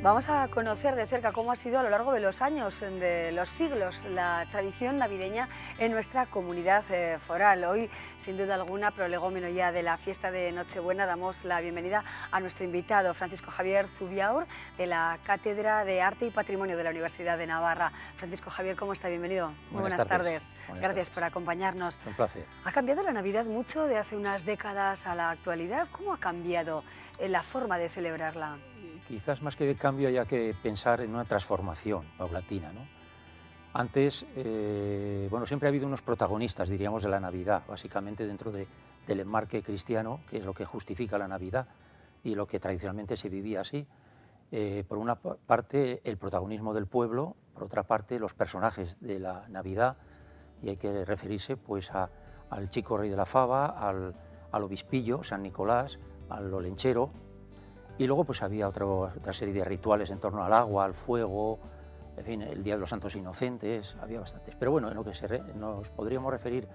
Vamos a conocer de cerca cómo ha sido a lo largo de los años, de los siglos, la tradición navideña en nuestra comunidad foral. Hoy, sin duda alguna, prolegómeno ya de la fiesta de Nochebuena, damos la bienvenida a nuestro invitado, Francisco Javier Zubiaur, de la Cátedra de Arte y Patrimonio de la Universidad de Navarra. Francisco Javier, ¿cómo está? Bienvenido. Muy buenas tardes. Gracias por acompañarnos. Un placer. ¿Ha cambiado la Navidad mucho de hace unas décadas a la actualidad? ¿Cómo ha cambiado la forma de celebrarla? Quizás más que de cambio haya que pensar en una transformación paulatina, ¿no? Antes, siempre ha habido unos protagonistas, diríamos, de la Navidad, básicamente dentro del enmarque cristiano, que es lo que justifica la Navidad y lo que tradicionalmente se vivía así. Por una parte, el protagonismo del pueblo, por otra parte, los personajes de la Navidad, y hay que referirse pues al chico rey de la fava, al obispillo, San Nicolás, al olenchero. Y luego pues había otra serie de rituales en torno al agua, al fuego, en fin, el Día de los Santos Inocentes, había bastantes. Pero bueno, en lo que nos podríamos referir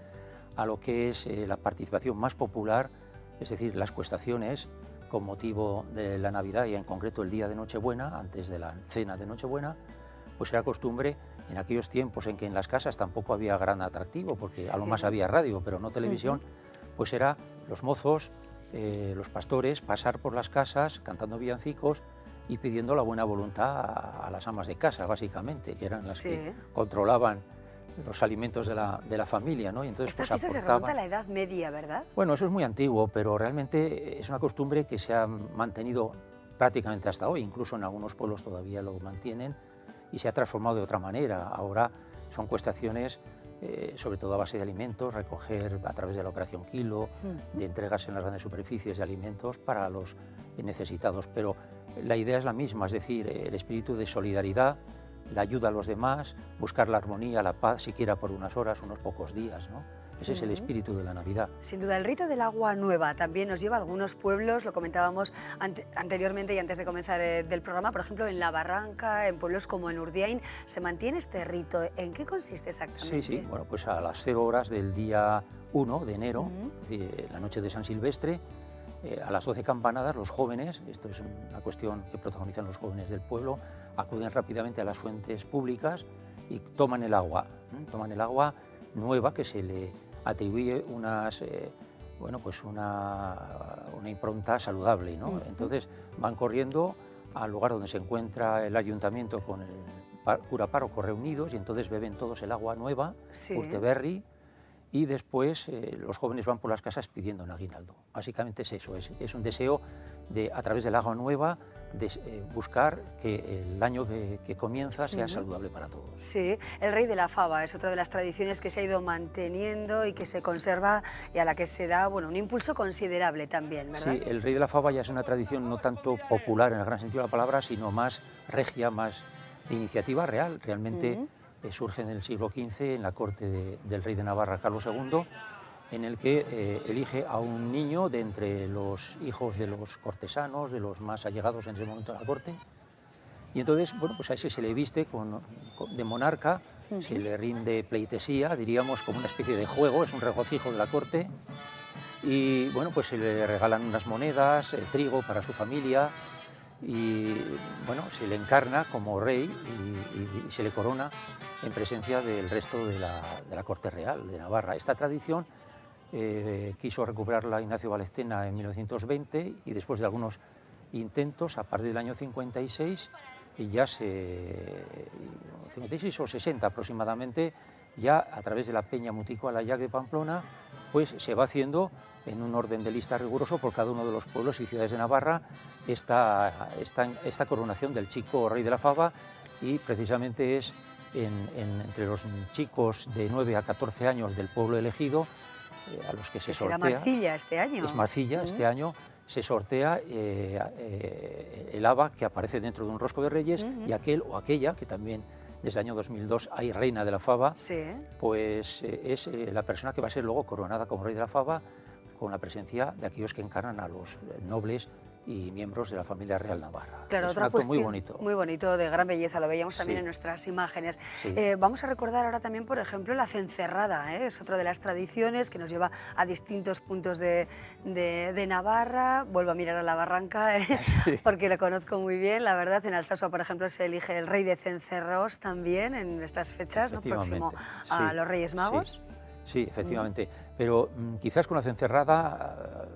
a lo que es la participación más popular, es decir, las cuestaciones con motivo de la Navidad y en concreto el día de Nochebuena, antes de la cena de Nochebuena, pues era costumbre en aquellos tiempos en que en las casas tampoco había gran atractivo, porque Sí. a lo más había radio, pero no televisión, pues era los mozos, los pastores, pasar por las casas cantando villancicos y pidiendo la buena voluntad a las amas de casa, básicamente, que eran las que controlaban los alimentos de la familia, ¿no? Y entonces, Esta pues, fiesta se remonta a la Edad Media, ¿verdad? Bueno, eso es muy antiguo, pero realmente es una costumbre que se ha mantenido prácticamente hasta hoy, incluso en algunos pueblos todavía lo mantienen y se ha transformado de otra manera. Ahora son cuestaciones sobre todo a base de alimentos, recoger a través de la operación Kilo, de entregas en las grandes superficies de alimentos para los necesitados. Pero la idea es la misma, es decir, el espíritu de solidaridad, la ayuda a los demás, buscar la armonía, la paz, siquiera por unas horas, unos pocos días, ¿no? Ese es el espíritu de la Navidad. Sin duda, el rito del agua nueva también nos lleva a algunos pueblos, lo comentábamos anteriormente y antes de comenzar del programa, por ejemplo, en La Barranca, en pueblos como en Urdiain, ¿se mantiene este rito? ¿En qué consiste exactamente? Sí, bueno, pues a las 0 horas del día 1 de enero, la noche de San Silvestre, a las 12 campanadas, los jóvenes, esto es una cuestión que protagonizan los jóvenes del pueblo, acuden rápidamente a las fuentes públicas y toman el agua nueva que se le atribuye una impronta saludable, ¿no? Entonces van corriendo al lugar donde se encuentra el ayuntamiento con el cura párroco reunidos y entonces beben todos el agua nueva, Urteberri, y después los jóvenes van por las casas pidiendo un aguinaldo. Básicamente es eso, es un deseo de, a través del agua nueva, de buscar que el año que comienza sea saludable para todos. Sí, el rey de la fava es otra de las tradiciones que se ha ido manteniendo y que se conserva y a la que se da un impulso considerable también, ¿verdad? Sí, el rey de la fava ya es una tradición no tanto popular en el gran sentido de la palabra, sino más regia, más de iniciativa real. Realmente surge en el siglo XV en la corte del rey de Navarra, Carlos II, en el que elige a un niño de entre los hijos de los cortesanos, de los más allegados en ese momento a la corte, y entonces, bueno, pues a ese se le viste de monarca, se le rinde pleitesía, diríamos como una especie de juego, es un regocijo de la corte, y bueno, pues se le regalan unas monedas, trigo para su familia, y bueno, se le encarna como rey y se le corona en presencia del resto de la corte real de Navarra. Esta tradición quiso recuperarla Ignacio Valestena en 1920 y después de algunos intentos, a partir del año 56, y ya 56 o 60 aproximadamente, ya a través de la Peña Mutico Alayac de Pamplona, pues se va haciendo en un orden de lista riguroso por cada uno de los pueblos y ciudades de Navarra esta coronación del chico rey de la fava, y precisamente es entre los chicos de 9 a 14 años del pueblo elegido, a los que se sortea. ¿Será Marcilla este año? Es Marcilla, este año se sortea el haba que aparece dentro de un rosco de reyes, y aquel o aquella, que también desde el año 2002 hay reina de la fava, pues es la persona que va a ser luego coronada como rey de la fava, con la presencia de aquellos que encarnan a los nobles y miembros de la familia real navarra. Claro, es otra un acto muy bonito. Muy bonito, de gran belleza, lo veíamos también Sí. en nuestras imágenes. Sí. Vamos a recordar ahora también, por ejemplo, la cencerrada, es otra de las tradiciones que nos lleva a distintos puntos de Navarra. Vuelvo a mirar a la barranca, Sí. porque la conozco muy bien, la verdad. En Alsasua, por ejemplo, se elige el rey de cencerros también en estas fechas, ¿no? Próximo a sí, los Reyes Magos. Sí, efectivamente. Pero quizás con la cencerrada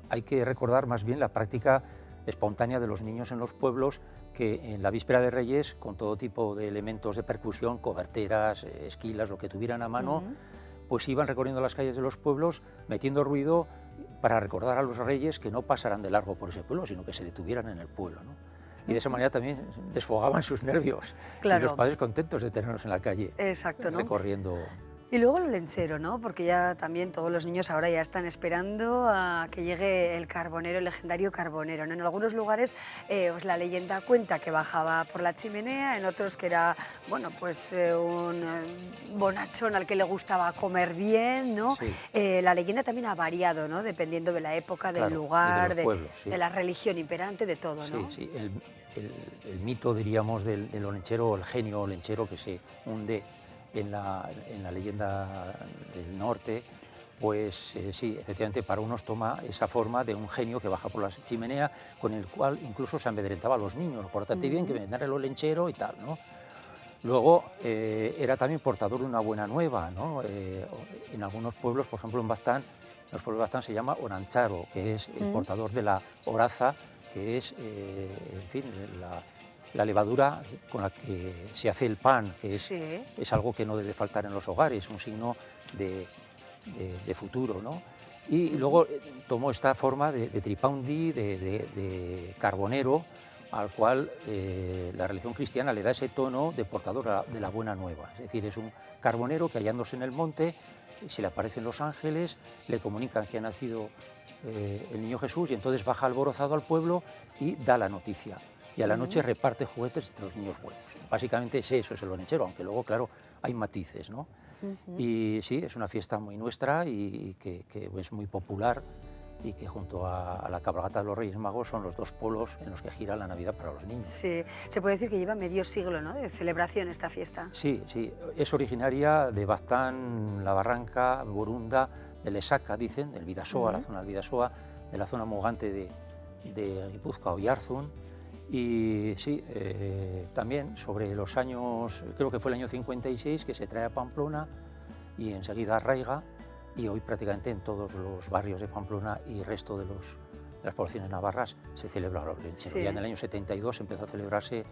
hay que recordar más bien la práctica espontánea de los niños en los pueblos, que en la víspera de Reyes, con todo tipo de elementos de percusión, coberteras, esquilas, lo que tuvieran a mano, pues iban recorriendo las calles de los pueblos metiendo ruido para recordar a los reyes que no pasaran de largo por ese pueblo, sino que se detuvieran en el pueblo, ¿no? Y de esa manera también desfogaban sus nervios. Claro. Y los padres contentos de tenerlos en la calle. Exacto, ¿no? Recorriendo. Y luego el lencero, ¿no? Porque ya también todos los niños ahora ya están esperando a que llegue el carbonero, el legendario carbonero, ¿no? En algunos lugares pues la leyenda cuenta que bajaba por la chimenea, en otros que era, bueno, pues un bonachón al que le gustaba comer bien, ¿no? Sí. La leyenda también ha variado, ¿no? Dependiendo de la época, del Claro, lugar, y de los pueblos, sí. de la religión imperante, de todo, ¿no? Sí, sí. El mito, diríamos, del olenchero, el genio olenchero que se hunde en la leyenda del norte, pues sí, efectivamente para unos toma esa forma de un genio que baja por la chimenea, con el cual incluso se amedrentaba a los niños, pórtate bien, que vendrá el olenchero y tal, ¿no? Luego era también portador de una buena nueva, ¿no? En algunos pueblos, por ejemplo en Baztán, en los pueblos de Baztán se llama orancharo, que es el portador de la oraza, que es, en fin, la levadura con la que se hace el pan, que es algo que no debe faltar en los hogares, un signo de futuro, ¿no? Y luego tomó esta forma de tripaundi, de carbonero, al cual la religión cristiana le da ese tono de portador de la buena nueva. Es decir, es un carbonero que hallándose en el monte, se le aparecen los ángeles, le comunican que ha nacido el niño Jesús y entonces baja alborozado al pueblo y da la noticia. Y a la noche reparte juguetes entre los niños buenos. Básicamente eso es el olenchero, aunque luego, claro, hay matices, ¿no? Y sí, es una fiesta muy nuestra y que es muy popular y que junto a la cabalgata de los Reyes Magos son los dos polos en los que gira la Navidad para los niños. Sí, se puede decir que lleva medio siglo, ¿no?, de celebración esta fiesta. Sí, sí, es originaria de Baztán, La Barranca, Borunda, de Lesaca, dicen, del Bidasoa, la zona del Bidasoa, de la zona mogante de Guipúzcoa o Yarzun. Y sí, también sobre los años, creo que fue el año 56, que se trae a Pamplona y enseguida arraiga, y hoy prácticamente en todos los barrios de Pamplona y resto de las poblaciones navarras se celebra el olenchero. Sí. Ya en el año 72 empezó a celebrarse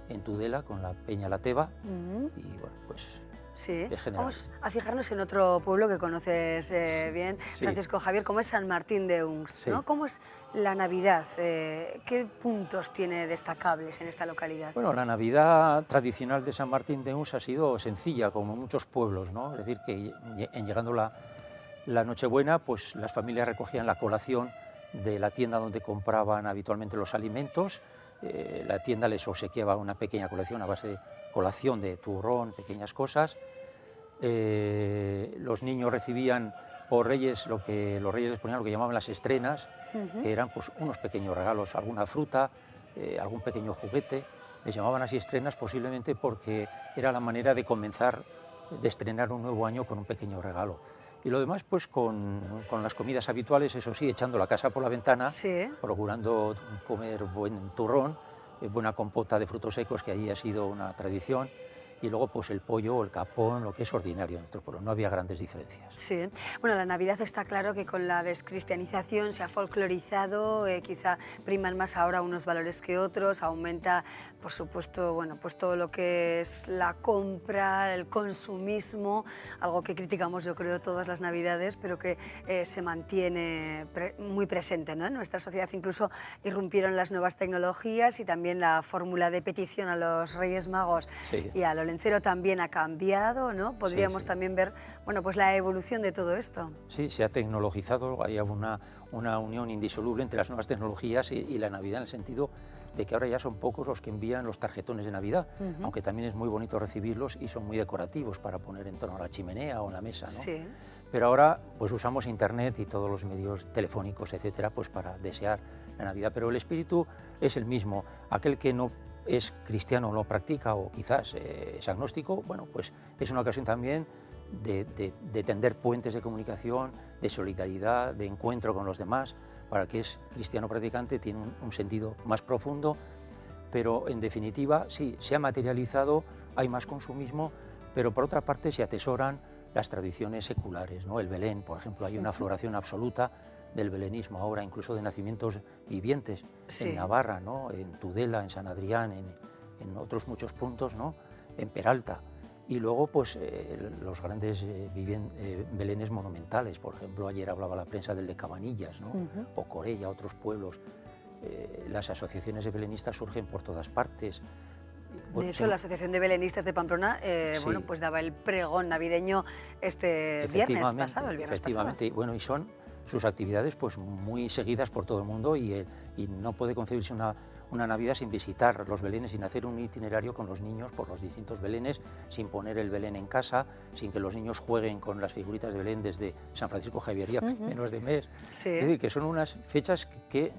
en Tudela con la Peña La Teba y bueno, pues sí. es general. Vamos a fijarnos en otro pueblo que conoces bien, sí. Francisco Javier, como es San Martín de Uns, Sí. ¿no? ¿Cómo es la Navidad? ¿Qué puntos tiene destacables en esta localidad? Bueno, la Navidad tradicional de San Martín de Uns ha sido sencilla, como en muchos pueblos, ¿no? Es decir, que en llegando la Nochebuena, pues las familias recogían la colación de la tienda donde compraban habitualmente los alimentos. La tienda les obsequiaba una pequeña colección a base de colación de turrón, pequeñas cosas. Los niños recibían por Reyes lo que los Reyes les ponían, lo que llamaban las estrenas, que eran pues unos pequeños regalos, alguna fruta, algún pequeño juguete. Les llamaban así estrenas posiblemente porque era la manera de comenzar, de estrenar un nuevo año con un pequeño regalo. Y lo demás, pues con las comidas habituales, eso sí, echando la casa por la ventana, procurando comer buen turrón, buena compota de frutos secos, que allí ha sido una tradición, y luego pues el pollo o el capón, lo que es ordinario en nuestro pueblo, no había grandes diferencias. Sí, bueno, la Navidad está claro que con la descristianización se ha folclorizado, quizá priman más ahora unos valores que otros, aumenta, por supuesto, bueno, pues todo lo que es la compra, el consumismo, algo que criticamos yo creo todas las Navidades, pero que se mantiene muy presente, ¿no? En nuestra sociedad incluso irrumpieron las nuevas tecnologías y también la fórmula de petición a los Reyes Magos y a los Lencero también ha cambiado, ¿no? Podríamos también ver, bueno, pues la evolución de todo esto. Sí, se ha tecnologizado, hay una unión indisoluble entre las nuevas tecnologías y la Navidad, en el sentido de que ahora ya son pocos los que envían los tarjetones de Navidad, aunque también es muy bonito recibirlos y son muy decorativos para poner en torno a la chimenea o en la mesa, ¿no? Sí. Pero ahora pues usamos internet y todos los medios telefónicos, etcétera, pues para desear la Navidad, pero el espíritu es el mismo. Aquel que no es cristiano, no practica o quizás es agnóstico, bueno, pues es una ocasión también de tender puentes de comunicación, de solidaridad, de encuentro con los demás. Para el que es cristiano practicante tiene un sentido más profundo, pero en definitiva sí, se ha materializado, hay más consumismo, pero por otra parte se atesoran las tradiciones seculares, ¿no? El Belén, por ejemplo, hay una floración absoluta del belenismo ahora, incluso de nacimientos vivientes en Navarra, ¿no? En Tudela, en San Adrián, en otros muchos puntos, ¿no? En Peralta. Y luego, pues, los grandes belenes monumentales. Por ejemplo, ayer hablaba la prensa del de Cabanillas, ¿no? O Corella, otros pueblos. Las asociaciones de belenistas surgen por todas partes. Bueno, de hecho, la Asociación de Belenistas de Pamplona bueno, pues daba el pregón navideño este viernes pasado, el viernes pasado. Efectivamente, bueno, y son sus actividades pues muy seguidas por todo el mundo y no puede concebirse una Navidad sin visitar los belenes, sin hacer un itinerario con los niños por los distintos belenes, sin poner el belén en casa, sin que los niños jueguen con las figuritas de Belén desde San Francisco Javier y a menos de mes. Sí. Es decir, que son unas fechas que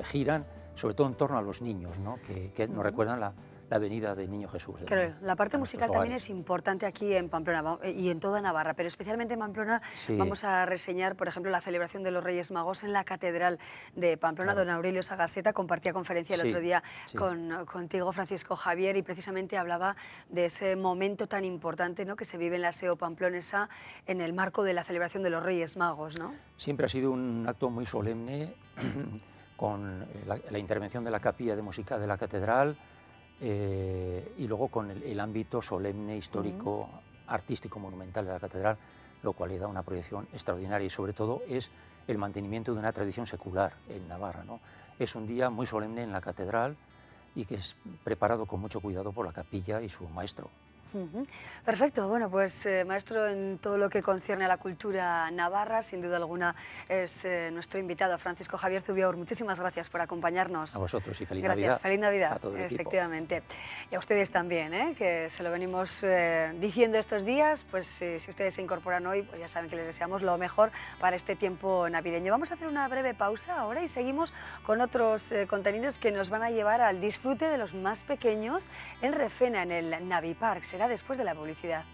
giran sobre todo en torno a los niños, ¿no? Que nos recuerdan la venida del Niño Jesús. Claro, la parte musical también es importante aquí en Pamplona y en toda Navarra, pero especialmente en Pamplona vamos a reseñar, por ejemplo, la celebración de los Reyes Magos en la Catedral de Pamplona. Don Aurelio Sagaseta compartía conferencia el otro día contigo, Francisco Javier, y precisamente hablaba de ese momento tan importante, ¿no?, que se vive en la SEO pamplonesa en el marco de la celebración de los Reyes Magos, ¿no? Siempre ha sido un acto muy solemne con la intervención de la capilla de música de la catedral, y luego con el ámbito solemne, histórico, artístico, monumental de la catedral, lo cual le da una proyección extraordinaria y sobre todo es el mantenimiento de una tradición secular en Navarra, ¿no? Es un día muy solemne en la catedral y que es preparado con mucho cuidado por la capilla y su maestro. Perfecto, bueno, pues maestro, en todo lo que concierne a la cultura navarra, sin duda alguna es nuestro invitado, Francisco Javier Zubiaur. Muchísimas gracias por acompañarnos. A vosotros y feliz Navidad. Navidad. Feliz Navidad, a todo el efectivamente. Equipo. Y a ustedes también, que se lo venimos diciendo estos días, pues si ustedes se incorporan hoy, pues ya saben que les deseamos lo mejor para este tiempo navideño. Vamos a hacer una breve pausa ahora y seguimos con otros contenidos que nos van a llevar al disfrute de los más pequeños en Refena, en el Navipark. Será después de la publicidad.